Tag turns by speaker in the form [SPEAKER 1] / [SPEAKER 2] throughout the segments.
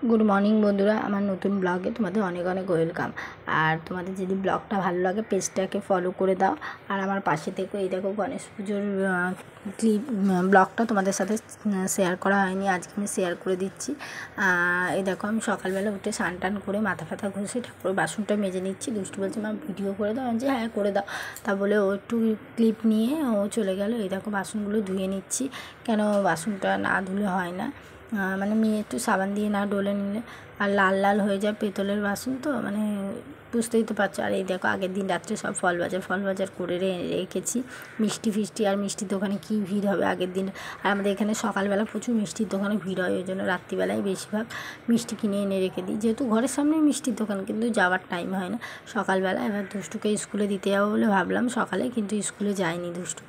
[SPEAKER 1] Good morning বন্ধুরা, আমার নতুন ব্লগে তোমাদের অনেক অনেক ওয়েলকাম। আর তোমাদের যদি ব্লগটা ভালো লাগে পেজটাকে ফলো করে দাও, আর আমার পাশে থেকে এই দেখো গণেশ পুজোর ক্লিপ ব্লগটা তোমাদের সাথে শেয়ার করা হয়নি, আজকে আমি শেয়ার করে দিচ্ছি। এই দেখো আমি সকালবেলা উঠে স্নান টান করে মাথা ফাথা ঘষে ঠাকুর বাসনটা মেজে নিচ্ছি। দুষ্টু বলছে মা ভিডিও করে দাও, আমি যে হ্যাঁ করে দাও। তা বলে ও একটু ক্লিপ নিয়ে ও চলে গেল। এই দেখো বাসনগুলো ধুয়ে নিচ্ছি, কেন বাসনটা না ধুলে হয় না, মানে মেয়ে একটু সাবান দিয়ে না ডলে নিলে আর লাল লাল হয়ে যায়, পেতলের বাসন তো মানে বুঝতেই তো পারছো। আর এই দেখো আগের দিন রাত্রে সব ফল বাজার করে রেখেছি, মিষ্টি ফিষ্টি। আর মিষ্টির দোকানে কী ভিড় হবে আগের দিন। আর আমাদের এখানে সকালবেলা প্রচুর মিষ্টির দোকানে ভিড় হয়, ওই জন্য রাত্রিবেলায় বেশিরভাগ মিষ্টি কিনে এনে রেখে দিই, যেহেতু ঘরের সামনেই মিষ্টির দোকান, কিন্তু যাওয়ার টাইম হয় না সকালবেলা। এবার দুষ্টুকে স্কুলে দিতে যাবো বলে ভাবলাম সকালে, কিন্তু স্কুলে যায়নি দুষ্টু।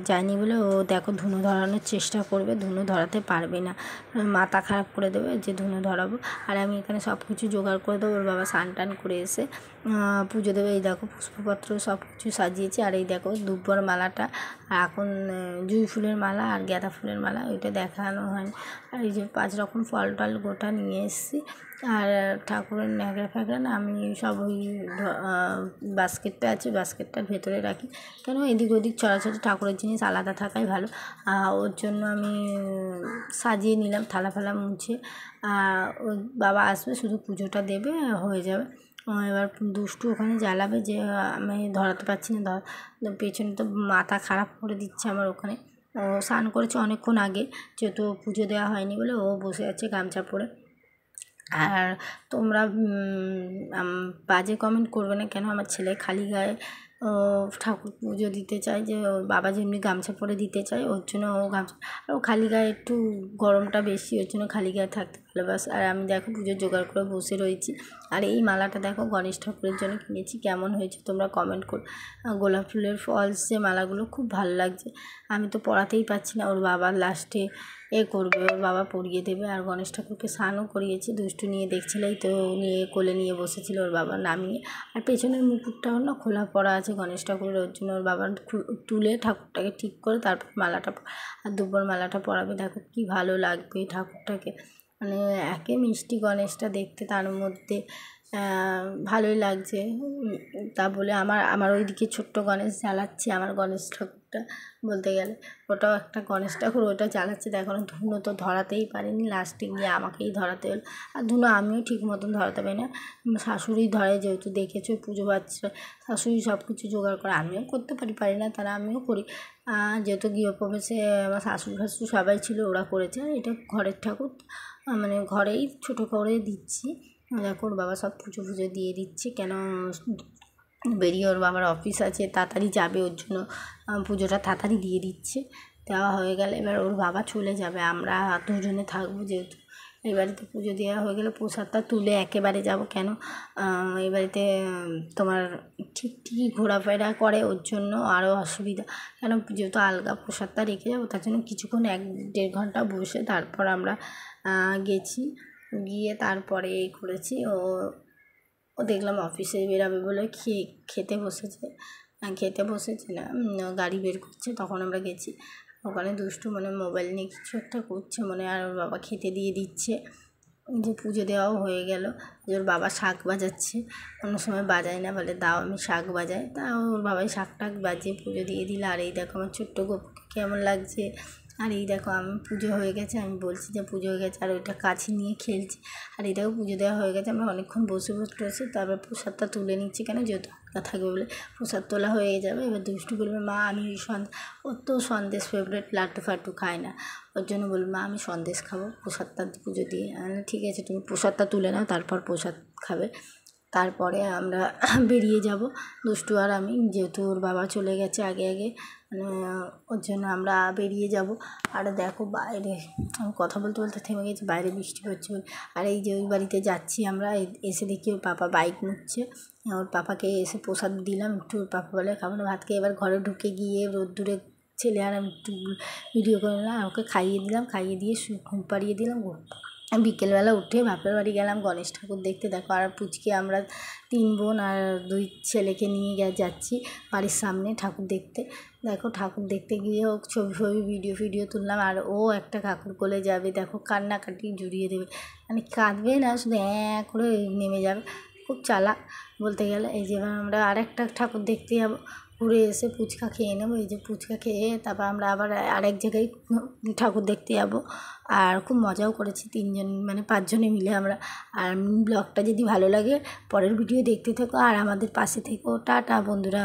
[SPEAKER 1] যায়নি বলে ও দেখো ধুনো ধরানোর চেষ্টা করবে, ধুনো ধরাতে পারবে না, মাথা খারাপ করে দেবে যে ধুনো ধরাবো। আর আমি এখানে সব কিছু জোগাড় করে দেবো। ওর বাবা স্নান টান করে এসে পুজো দেবে। এই দেখো পুষ্পপত্র সব কিছু সাজিয়েছি। আর এই দেখো দুব্বর মালাটা, আর এখন জুঁই ফুলের মালা আর গাঁদা ফুলের মালা, ওইটা দেখানো হয়নি। আর এই যে 5 রকম ফল টল গোটা নিয়ে এসেছি। আর ঠাকুরের ন্যাকড়া ফ্যাকড়া না আমি সব ওই বাস্কেটটা আছে, বাস্কেটটার ভেতরে রাখি, কেন এদিক ওদিক ছড়াছড়ি, ঠাকুরের জিনিস আলাদা থাকাই ভালো। ওর জন্য আমি সাজিয়ে নিলাম থালা ফালা মুছে। ওর বাবা আসবে, শুধু পুজোটা দেবে, হয়ে যাবে। এবার দুষ্টু ওখানে জ্বালাবে যে আমি ধরাতে পারছি না, পেছনে তো মাথা খারাপ করে দিচ্ছে আমার ওখানে। ও স্নান করেছে অনেকক্ষণ আগে, যেহেতু পুজো দেওয়া হয়নি বলে ও বসে আছে গামছা পরে। আর তোমরা বাজে কমেন্ট করবে না, কেন আমার ছেলে খালি গায়ে ঠাকুর পুজো দিতে চায়, যে ওর বাবা যেমনি গামছা পরে দিতে চায় ওর জন্য ও গামছা, আর ও খালি গায়ে একটু গরমটা বেশি, ওর জন্য খালি গায়ে থাকতে ভালোবাসে। আর আমি দেখো পুজোর জোগাড় করে বসে রয়েছি। আর এই মালাটা দেখো গণেশ ঠাকুরের জন্য কিনেছি, কেমন হয়েছে তোমরা কমেন্ট করো। গোলাপ ফুলের ফলস যে মালাগুলো খুব ভালো লাগছে, আমি তো পরাতেই পারছি না। ওর বাবা লাস্টে করবে, ওর বাবা পরিয়ে দেবে। আর গণেশ ঠাকুরকে স্নানও করিয়েছি, দুষ্টু নিয়ে দেখছিলেই তো নিয়ে কোলে নিয়ে বসেছিল ওর বাবা নামিয়ে। আর পেছনের মুকুটটাও না খোলা পড়া আছে গণেশ ঠাকুরের, ওর জন্য ওর বাবা তুলে ঠাকুরটাকে ঠিক করে তারপর মালাটা আর দুব্বর মালাটা পরাবে। দেখো কি ভালো লাগবে ঠাকুরটাকে, মানে একে মিষ্টি গণেশটা দেখতে, তার মধ্যে ভালোই লাগছে। তা বলে আমার ওইদিকে ছোট্ট গণেশ জ্বালাচ্ছে, আমার গণেশ ঠাকুরটা বলতে গেলে ওটাও একটা গণেশ ঠাকুর, ওটা জ্বালাচ্ছে। দেখো ধুনো তো ধরাতেই পারিনি, লাস্টে গিয়ে আমাকেই ধরাতে হলো। আর ধুনো আমিও ঠিক মতন ধরাতে পারি না, শাশুড়ি ধরে, যেহেতু দেখেছো পুজো বাচ্চা শাশুড়ি সব কিছু জোগাড় করে, আমিও করতে পারি না, তারা আমিও করি। যেহেতু গৃহপ্রবেশে আমার শাশুড়ি ফাশুড়ি সবাই ছিল, ওরা করেছে। আর এটা ঘরের ঠাকুর, মানে ঘরেই ছোটো করে দিচ্ছি। দেখো ওর বাবা সব পুজো দিয়ে দিচ্ছে, কেন বেরিয়ে ওর বাবার অফিস আছে, তাড়াতাড়ি যাবে, ওর জন্য পুজোটা তাড়াতাড়ি দিয়ে দিচ্ছে। দেওয়া হয়ে গেলে এবার ওর বাবা চলে যাবে, আমরা দুজনে থাকবো। যেহেতু এই বাড়িতে পুজো দেওয়া হয়ে গেলে প্রসাদটা তুলে একেবারে যাব, কেন এই বাড়িতে তোমার ঠিকই ঘোরাফেরা করে, ওর জন্য আরও অসুবিধা। কেন যেহেতু আলগা প্রসাদটা রেখে যাবো, তার জন্য কিছুক্ষণ 1-1.5 ঘন্টা বসে তারপর আমরা গেছি। গিয়ে তারপরে করেছি। ও দেখলাম অফিসে বেরাবে বলে খেতে বসেছে, না গাড়ি বের করছে, তখন আমরা গেছি। ওখানে দুষ্টু মানে মোবাইল নিয়ে কিছু একটা করছে মনে, আর ওর বাবা খেতে দিয়ে দিচ্ছে। যে পুজো দেওয়াও হয়ে গেল, যে ওর বাবা শাঁখ বাজাচ্ছে, অন্য সময় বাজায় না, বলে দাও আমি শাঁখ বাজাই, তা ওর বাবাই শাঁখ টাক বাজিয়ে পুজো দিয়ে দিল। আর এই দেখো আমার ছোট্ট গপুকে কেমন লাগছে। আর এই দেখো আমি পুজো হয়ে গেছে, আমি বলছি যে পুজো হয়ে গেছে, আর ওইটা কাছে নিয়ে খেলছি। আর এই দেখো পুজো দেওয়া হয়ে গেছে, আমরা অনেকক্ষণ বসে রয়েছি, তারপর প্রসাদটা তুলে নিচ্ছি, কেন যেহেতু হালকা থাকবে বলে প্রসাদ তোলা হয়ে যাবে। এবার দুষ্টু বলবে মা আমি ওর তো সন্দেশ ফেভারিট, লাড্ডু ফাড্ডু খায় না, ওর জন্য বলবে মা আমি সন্দেশ খাবো প্রসাদটা পুজো দিয়ে। ঠিক আছে তুমি প্রসাদটা তুলে নাও, তারপর প্রসাদ খাবে। তারপরে আমরা বেরিয়ে যাব দুষ্টু আর আমি, যেহেতু ওর বাবা চলে গেছে আগে ওর জন্য আমরা বেরিয়ে যাব। আর দেখো বাইরে আমি কথা বলতে বলতে থেমে গেছি, বাইরে বৃষ্টি পড়ছে বলে। আর এই যে ওই বাড়িতে যাচ্ছি আমরা, এসে দেখি ওর পাপা বাইক মুছছে, ওর পাপাকে এসে প্রসাদ দিলাম একটু, ওর পাপা বলে খাবো না ভাত খেয়ে। এবার ঘরে ঢুকে গিয়ে রোদ্দুরে ছেলে আর আমি একটু ভিডিও করে নিলাম, ওকে খাইয়ে দিলাম, খাইয়ে দিয়ে ঘুম পাড়িয়ে দিলাম, বিকেলবেলা উঠে বাপের বাড়ি গেলাম গণেশ ঠাকুর দেখতে। দেখো আর পুচকে আমরা 3 বোন আর 2 ছেলেকে নিয়ে যাচ্ছি বাড়ির সামনে ঠাকুর দেখতে। দেখো ঠাকুর দেখতে গিয়েও ছবি ভিডিও তুললাম। আর ও একটা কাকুর কোলে যাবে, দেখো কান্নাকাটি জুড়িয়ে দেবে, মানে কাঁদবে না, শুধু করে নেমে যাবে, খুব চালাক বলতে গেলে। এই যে এবার আমরা আরেকটা ঠাকুর দেখতে যাবো, ঘুরে এসে ফুচকা খেয়ে নেবো। এই যে ফুচকা খেয়ে তারপর আমরা আবার আরেক জায়গায় ঠাকুর দেখতে যাবো। আর খুব মজাও করেছি 3 জন মানে 5 জনে মিলে আমরা। আর ব্লগটা যদি ভালো লাগে পরের ভিডিও দেখতে থেকো আর আমাদের পাশে থেকো। টাটা বন্ধুরা।